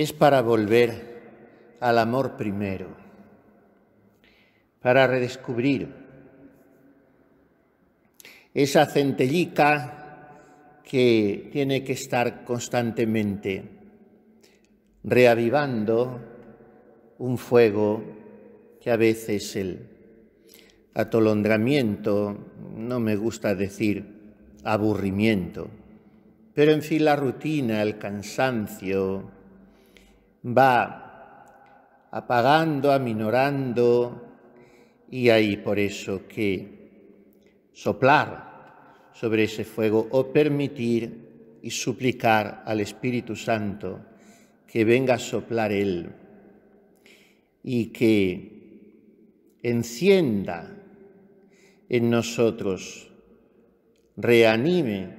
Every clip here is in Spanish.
es para volver al amor primero, para redescubrir esa centellica que tiene que estar constantemente reavivando un fuego que a veces el atolondramiento, no me gusta decir aburrimiento, pero en fin la rutina, el cansancio va apagando, aminorando, y hay por eso que soplar sobre ese fuego o permitir y suplicar al Espíritu Santo que venga a soplar Él y que encienda en nosotros, reanime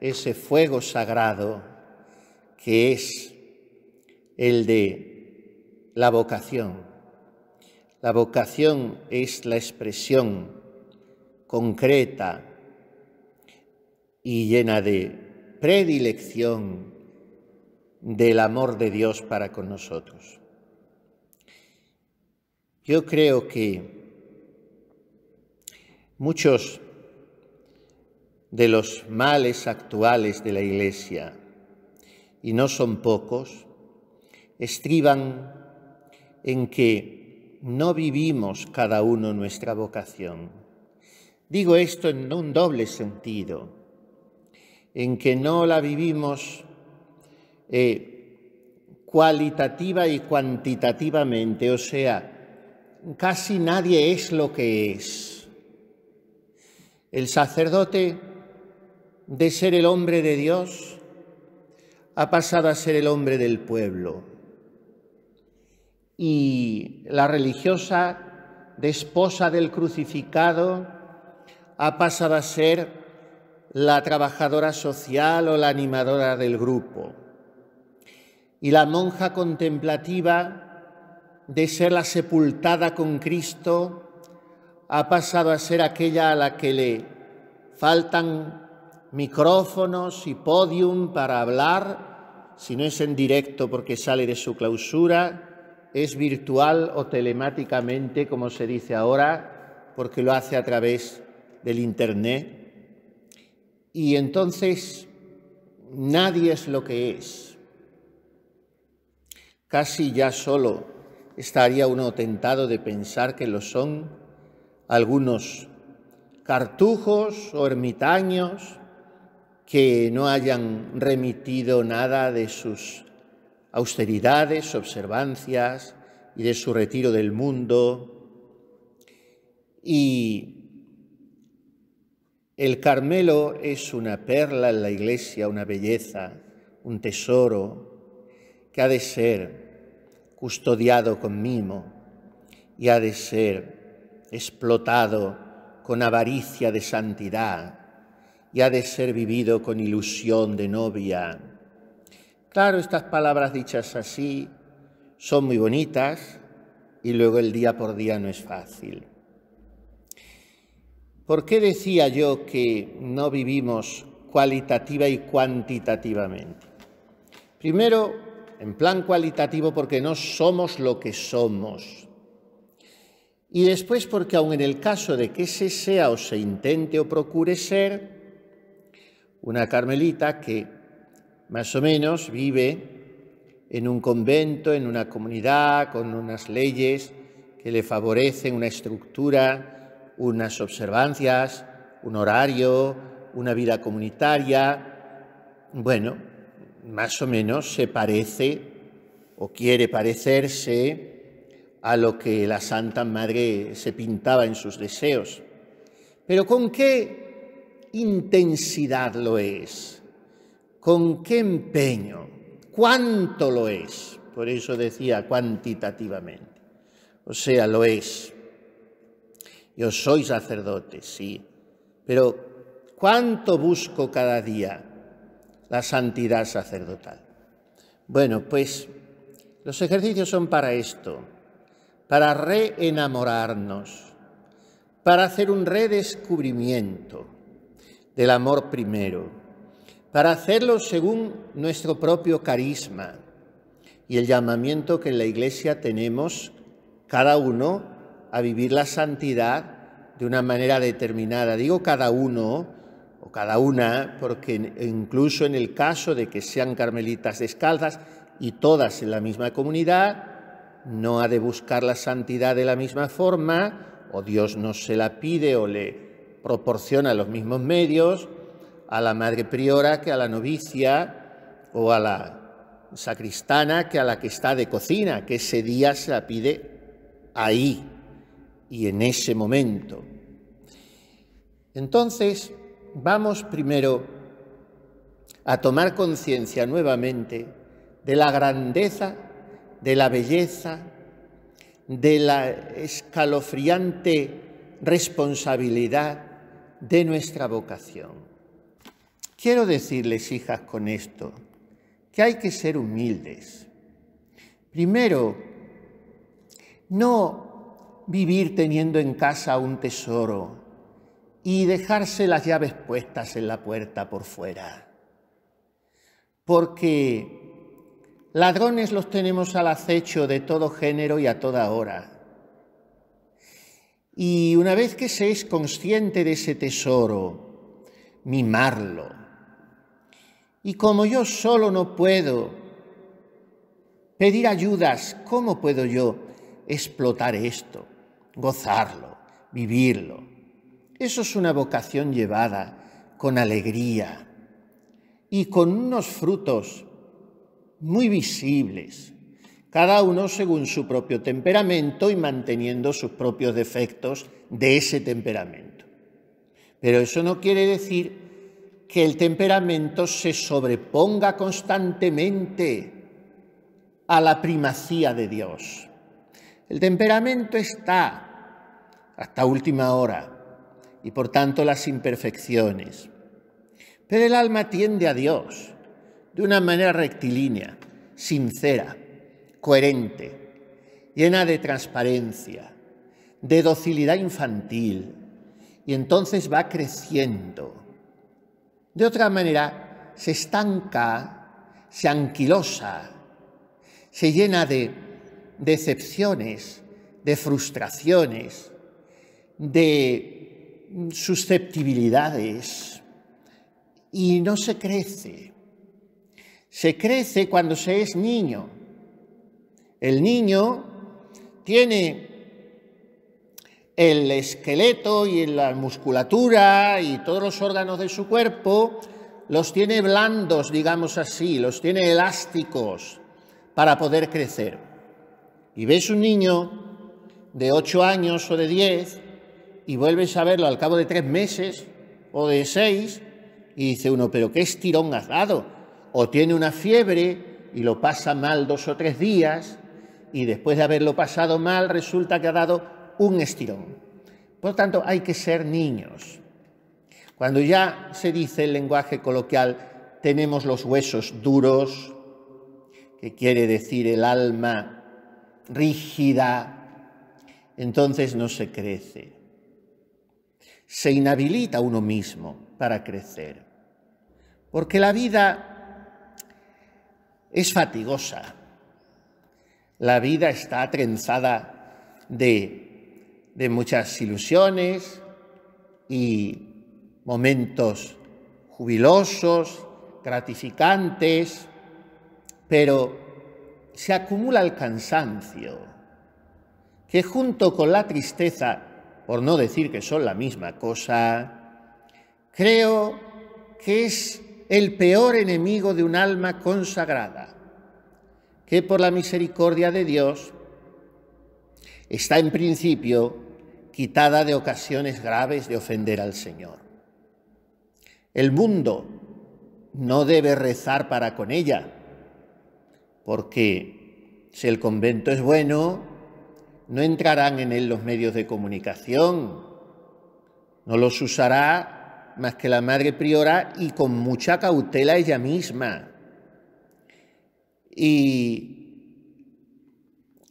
ese fuego sagrado que es el de la vocación. La vocación es la expresión concreta y llena de predilección del amor de Dios para con nosotros. Yo creo que muchos de los males actuales de la Iglesia, y no son pocos, estriban en que no vivimos cada uno nuestra vocación. Digo esto en un doble sentido, en que no la vivimos cualitativa y cuantitativamente, o sea, casi nadie es lo que es. El sacerdote, de ser el hombre de Dios, ha pasado a ser el hombre del pueblo. Y la religiosa, de esposa del crucificado, ha pasado a ser la trabajadora social o la animadora del grupo. Y la monja contemplativa, de ser la sepultada con Cristo, ha pasado a ser aquella a la que le faltan micrófonos y podium para hablar, si no es en directo porque sale de su clausura, es virtual o telemáticamente, como se dice ahora, porque lo hace a través del Internet. Y entonces nadie es lo que es. Casi ya solo estaría uno tentado de pensar que lo son algunos cartujos o ermitaños que no hayan remitido nada de sus austeridades, observancias y de su retiro del mundo. Y el Carmelo es una perla en la Iglesia, una belleza, un tesoro que ha de ser custodiado con mimo y ha de ser explotado con avaricia de santidad y ha de ser vivido con ilusión de novia. Claro, estas palabras dichas así son muy bonitas y luego el día por día no es fácil. ¿Por qué decía yo que no vivimos cualitativa y cuantitativamente? Primero, en plan cualitativo, porque no somos lo que somos. Y después porque aun en el caso de que se sea o se intente o procure ser una carmelita que más o menos vive en un convento, en una comunidad, con unas leyes que le favorecen una estructura, unas observancias, un horario, una vida comunitaria, bueno, más o menos se parece o quiere parecerse a lo que la Santa Madre se pintaba en sus deseos. Pero ¿con qué intensidad lo es? ¿Con qué empeño? ¿Cuánto lo es? Por eso decía cuantitativamente. O sea, lo es. Yo soy sacerdote, sí, pero ¿cuánto busco cada día la santidad sacerdotal? Bueno, pues los ejercicios son para esto, para reenamorarnos, para hacer un redescubrimiento del amor primero, para hacerlo según nuestro propio carisma, y el llamamiento que en la Iglesia tenemos cada uno a vivir la santidad de una manera determinada. Digo cada uno o cada una porque incluso en el caso de que sean carmelitas descalzas y todas en la misma comunidad, no ha de buscar la santidad de la misma forma, o Dios no se la pide o le proporciona los mismos medios a la madre priora que a la novicia o a la sacristana que a la que está de cocina, que ese día se la pide ahí y en ese momento. Entonces, vamos primero a tomar conciencia nuevamente de la grandeza, de la belleza, de la escalofriante responsabilidad de nuestra vocación. Quiero decirles, hijas, con esto, que hay que ser humildes. Primero, no vivir teniendo en casa un tesoro y dejarse las llaves puestas en la puerta por fuera, porque ladrones los tenemos al acecho de todo género y a toda hora. Y una vez que se es consciente de ese tesoro, mimarlo. Y como yo solo no puedo pedir ayudas, ¿cómo puedo yo explotar esto, gozarlo, vivirlo? Eso es una vocación llevada con alegría y con unos frutos muy visibles, cada uno según su propio temperamento y manteniendo sus propios defectos de ese temperamento. Pero eso no quiere decir que el temperamento se sobreponga constantemente a la primacía de Dios. El temperamento está hasta última hora y por tanto las imperfecciones. Pero el alma tiende a Dios de una manera rectilínea, sincera, coherente, llena de transparencia, de docilidad infantil, y entonces va creciendo. De otra manera, se estanca, se anquilosa, se llena de decepciones, de frustraciones, de susceptibilidades, y no se crece. Se crece cuando se es niño. El niño tiene el esqueleto y la musculatura y todos los órganos de su cuerpo, los tiene blandos, digamos así, los tiene elásticos para poder crecer. Y ves un niño de 8 años o de 10 y vuelves a verlo al cabo de 3 meses o de 6 y dice uno, ¿pero qué estirón has dado? O tiene una fiebre y lo pasa mal 2 o 3 días y después de haberlo pasado mal resulta que ha dado un estirón. Por tanto, hay que ser niños. Cuando ya se dice en lenguaje coloquial, tenemos los huesos duros, que quiere decir el alma rígida, entonces no se crece. Se inhabilita uno mismo para crecer. Porque la vida es fatigosa. La vida está trenzada de muchas ilusiones y momentos jubilosos, gratificantes, pero se acumula el cansancio, que junto con la tristeza, por no decir que son la misma cosa, creo que es el peor enemigo de un alma consagrada, que por la misericordia de Dios está en principio quitada de ocasiones graves de ofender al Señor. El mundo no debe rezar para con ella, porque si el convento es bueno, no entrarán en él los medios de comunicación, no los usará más que la madre priora y con mucha cautela ella misma. Y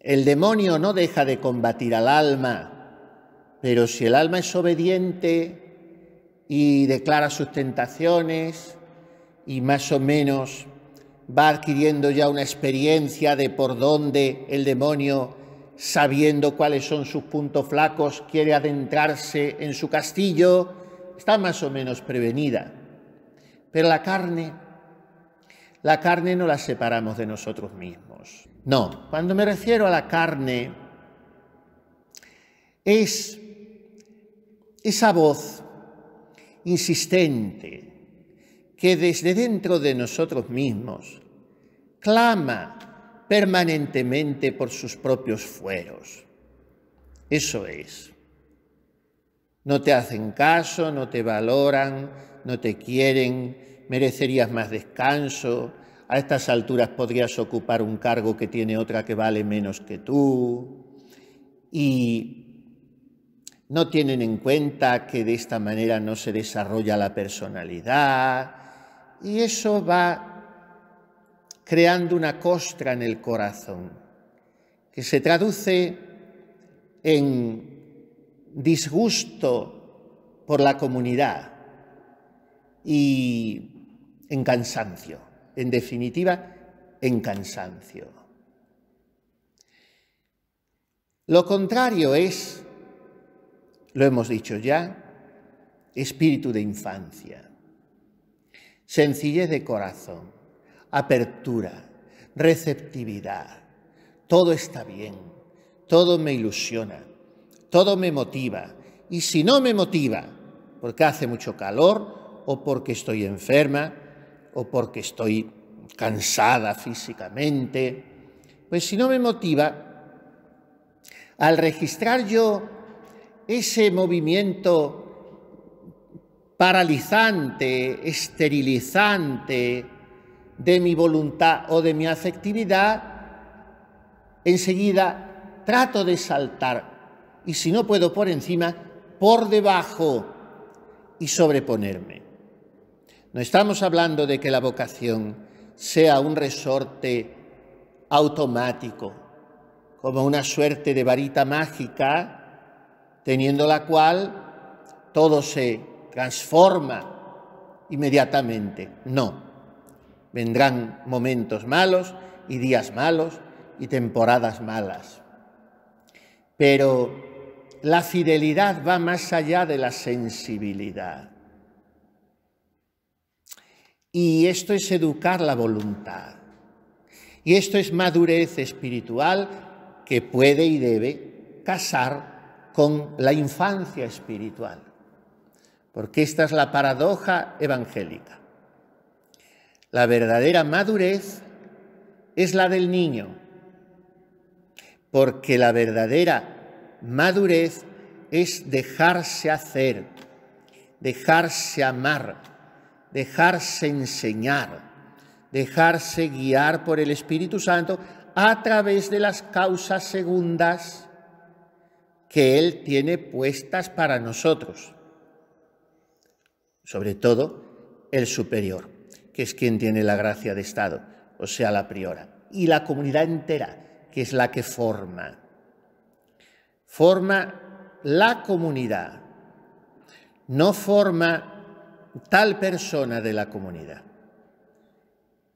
el demonio no deja de combatir al alma, pero si el alma es obediente y declara sus tentaciones y más o menos va adquiriendo ya una experiencia de por dónde el demonio, sabiendo cuáles son sus puntos flacos, quiere adentrarse en su castillo, está más o menos prevenida. Pero la carne no la separamos de nosotros mismos. No, cuando me refiero a la carne, es esa voz insistente que desde dentro de nosotros mismos clama permanentemente por sus propios fueros. Eso es. No te hacen caso, no te valoran, no te quieren, merecerías más descanso, a estas alturas podrías ocupar un cargo que tiene otra que vale menos que tú, y no tienen en cuenta que de esta manera no se desarrolla la personalidad, y eso va creando una costra en el corazón, que se traduce en disgusto por la comunidad y en cansancio, en definitiva, en cansancio. Lo contrario es, lo hemos dicho ya, espíritu de infancia, sencillez de corazón, apertura, receptividad. Todo está bien, todo me ilusiona, todo me motiva. Y si no me motiva, porque hace mucho calor, o porque estoy enferma, o porque estoy cansada físicamente, pues si no me motiva, al registrar yo ese movimiento paralizante, esterilizante de mi voluntad o de mi afectividad, enseguida trato de saltar y si no puedo por encima, por debajo y sobreponerme. No estamos hablando de que la vocación sea un resorte automático, como una suerte de varita mágica, teniendo la cual todo se transforma inmediatamente. No, vendrán momentos malos y días malos y temporadas malas. Pero la fidelidad va más allá de la sensibilidad. Y esto es educar la voluntad. Y esto es madurez espiritual que puede y debe casar con la infancia espiritual. Porque esta es la paradoja evangélica. La verdadera madurez es la del niño, porque la verdadera madurez es dejarse hacer, dejarse amar, dejarse enseñar, dejarse guiar por el Espíritu Santo a través de las causas segundas que Él tiene puestas para nosotros. Sobre todo el superior, que es quien tiene la gracia de Estado, o sea, la priora, y la comunidad entera, que es la que forma la comunidad, no forma tal persona de la comunidad,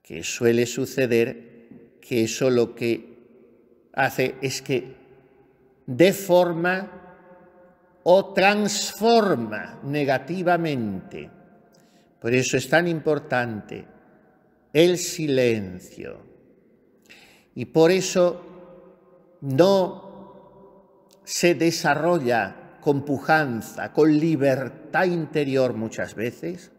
que suele suceder que eso lo que hace es que deforma o transforma negativamente. Por eso es tan importante el silencio. Y por eso no se desarrolla con pujanza, con libertad interior muchas veces,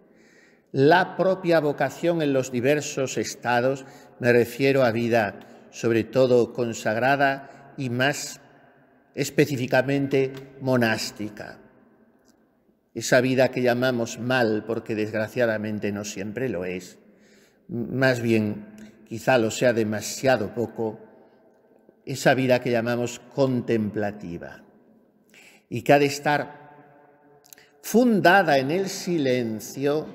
la propia vocación en los diversos estados, me refiero a vida sobre todo consagrada y más específicamente monástica. Esa vida que llamamos mal, porque desgraciadamente no siempre lo es, más bien quizá lo sea demasiado poco, esa vida que llamamos contemplativa y que ha de estar fundada en el silencio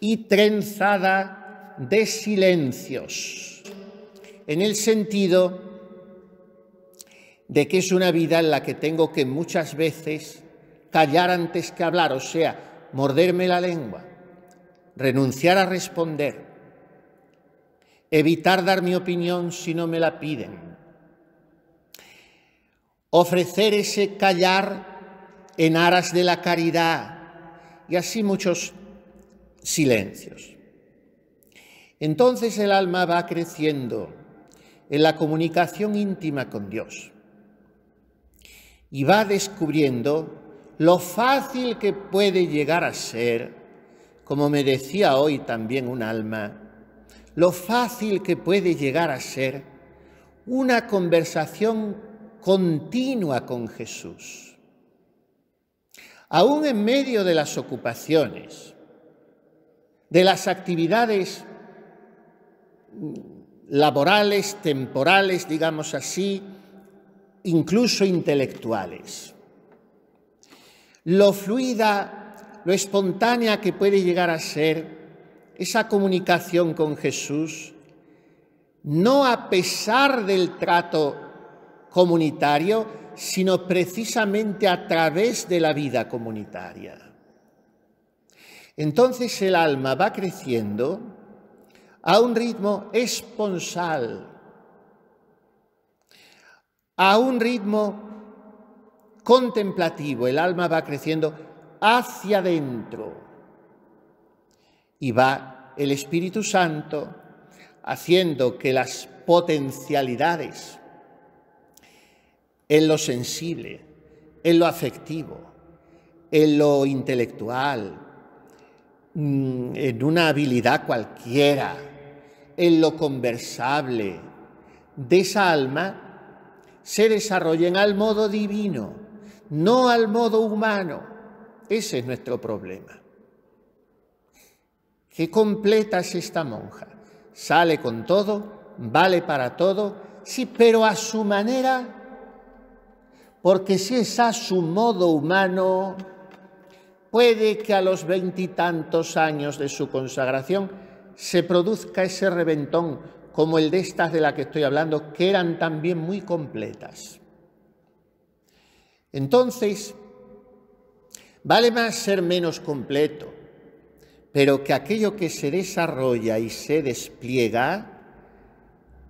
y trenzada de silencios, en el sentido de que es una vida en la que tengo que muchas veces callar antes que hablar, o sea, morderme la lengua, renunciar a responder, evitar dar mi opinión si no me la piden, ofrecer ese callar en aras de la caridad y así muchos silencios. Entonces el alma va creciendo en la comunicación íntima con Dios y va descubriendo lo fácil que puede llegar a ser, como me decía hoy también un alma, lo fácil que puede llegar a ser una conversación continua con Jesús. Aún en medio de las ocupaciones, de las actividades laborales, temporales, digamos así, incluso intelectuales. Lo fluida, lo espontánea que puede llegar a ser esa comunicación con Jesús, no a pesar del trato comunitario, sino precisamente a través de la vida comunitaria. Entonces el alma va creciendo a un ritmo esponsal, a un ritmo contemplativo. El alma va creciendo hacia adentro y va el Espíritu Santo haciendo que las potencialidades en lo sensible, en lo afectivo, en lo intelectual, en una habilidad cualquiera, en lo conversable de esa alma, se desarrollen al modo divino, no al modo humano. Ese es nuestro problema. Qué completa es esta monja. Sale con todo, vale para todo, sí, pero a su manera, porque si es a su modo humano, puede que a los 20 y tantos años de su consagración se produzca ese reventón, como el de estas de la que estoy hablando, que eran también muy completas. Entonces, vale más ser menos completo, pero que aquello que se desarrolla y se despliega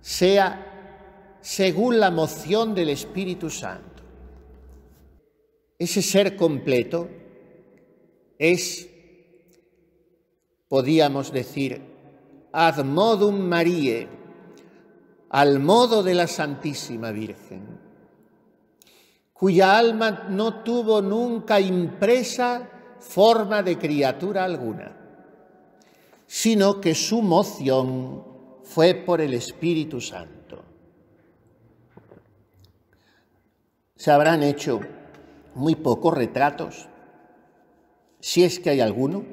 sea según la moción del Espíritu Santo. Ese ser completo es, podríamos decir, ad modum Mariae, al modo de la Santísima Virgen, cuya alma no tuvo nunca impresa forma de criatura alguna, sino que su moción fue por el Espíritu Santo. Se habrán hecho muy pocos retratos, si es que hay alguno,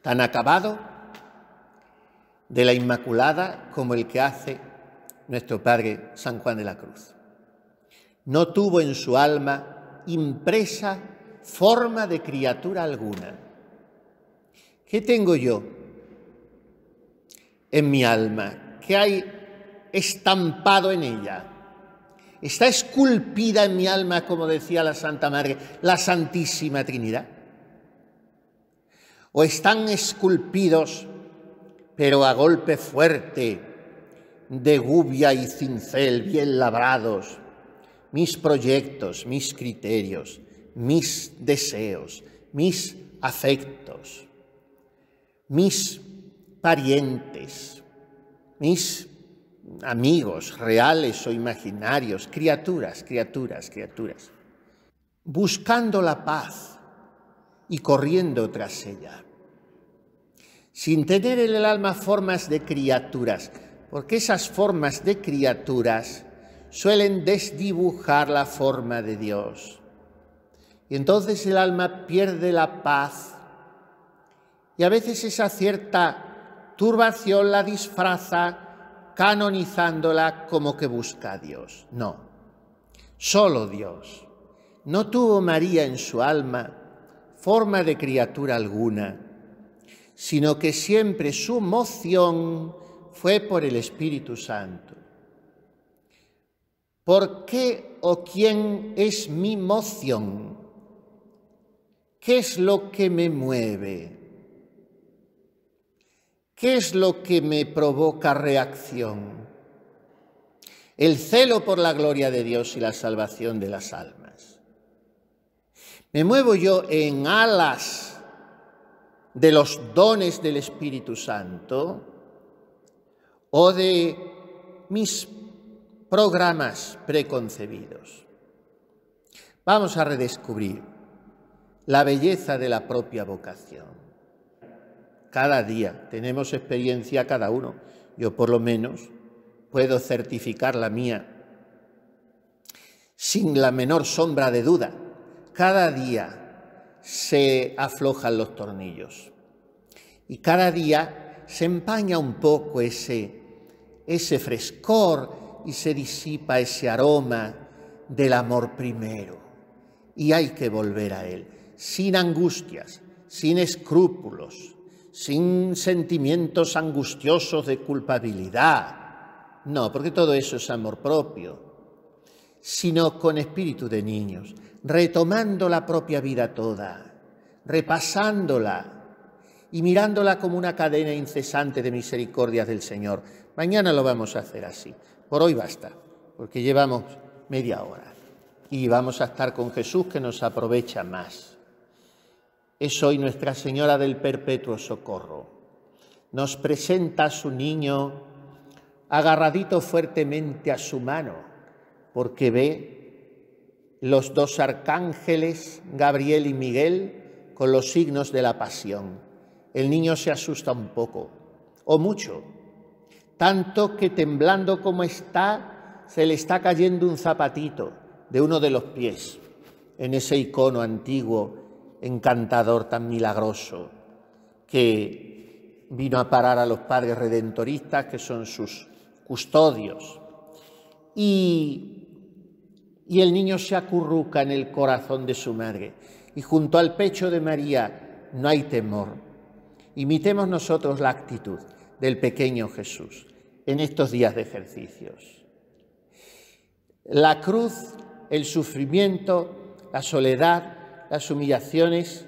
tan acabado de la Inmaculada como el que hace nuestro Padre San Juan de la Cruz. No tuvo en su alma impresa forma de criatura alguna. ¿Qué tengo yo en mi alma? ¿Qué hay estampado en ella? ¿Está esculpida en mi alma, como decía la Santa Madre, la Santísima Trinidad? ¿O están esculpidos, pero a golpe fuerte, de gubia y cincel bien labrados, mis proyectos, mis criterios, mis deseos, mis afectos, mis parientes, mis amigos reales o imaginarios, criaturas, buscando la paz y corriendo tras ella, sin tener en el alma formas de criaturas, porque esas formas de criaturas suelen desdibujar la forma de Dios. Y entonces el alma pierde la paz y a veces esa cierta turbación la disfraza canonizándola como que busca a Dios. No, solo Dios. No tuvo María en su alma forma de criatura alguna, sino que siempre su moción fue por el Espíritu Santo. ¿Por qué o quién es mi moción? ¿Qué es lo que me mueve? ¿Qué es lo que me provoca reacción? El celo por la gloria de Dios y la salvación de las almas. ¿Me muevo yo en alas de los dones del Espíritu Santo o de mis programas preconcebidos? Vamos a redescubrir la belleza de la propia vocación. Cada día tenemos experiencia cada uno. Yo por lo menos puedo certificar la mía sin la menor sombra de duda. Cada día se aflojan los tornillos y cada día se empaña un poco ese frescor y se disipa ese aroma del amor primero. Y hay que volver a él, sin angustias, sin escrúpulos, sin sentimientos angustiosos de culpabilidad. No, porque todo eso es amor propio, sino con espíritu de niños, retomando la propia vida toda, repasándola y mirándola como una cadena incesante de misericordias del Señor. Mañana lo vamos a hacer así. Por hoy basta, porque llevamos media hora y vamos a estar con Jesús, que nos aprovecha más. Es hoy Nuestra Señora del Perpetuo Socorro. Nos presenta a su niño agarradito fuertemente a su mano, porque ve los dos arcángeles, Gabriel y Miguel, con los signos de la pasión. El niño se asusta un poco, o mucho, tanto que temblando como está, se le está cayendo un zapatito de uno de los pies, en ese icono antiguo, encantador, tan milagroso, que vino a parar a los padres redentoristas, que son sus custodios. Y el niño se acurruca en el corazón de su madre, y junto al pecho de María no hay temor. Imitemos nosotros la actitud del pequeño Jesús en estos días de ejercicios. La cruz, el sufrimiento, la soledad, las humillaciones,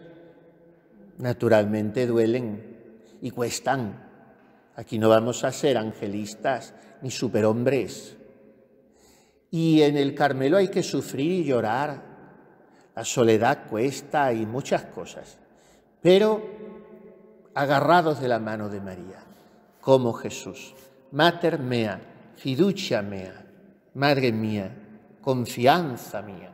naturalmente duelen y cuestan. Aquí no vamos a ser angelistas ni superhombres. Y en el Carmelo hay que sufrir y llorar. La soledad cuesta y muchas cosas. Pero agarrados de la mano de María, como Jesús. Mater mea, fiducia mea, Madre mía, confianza mía.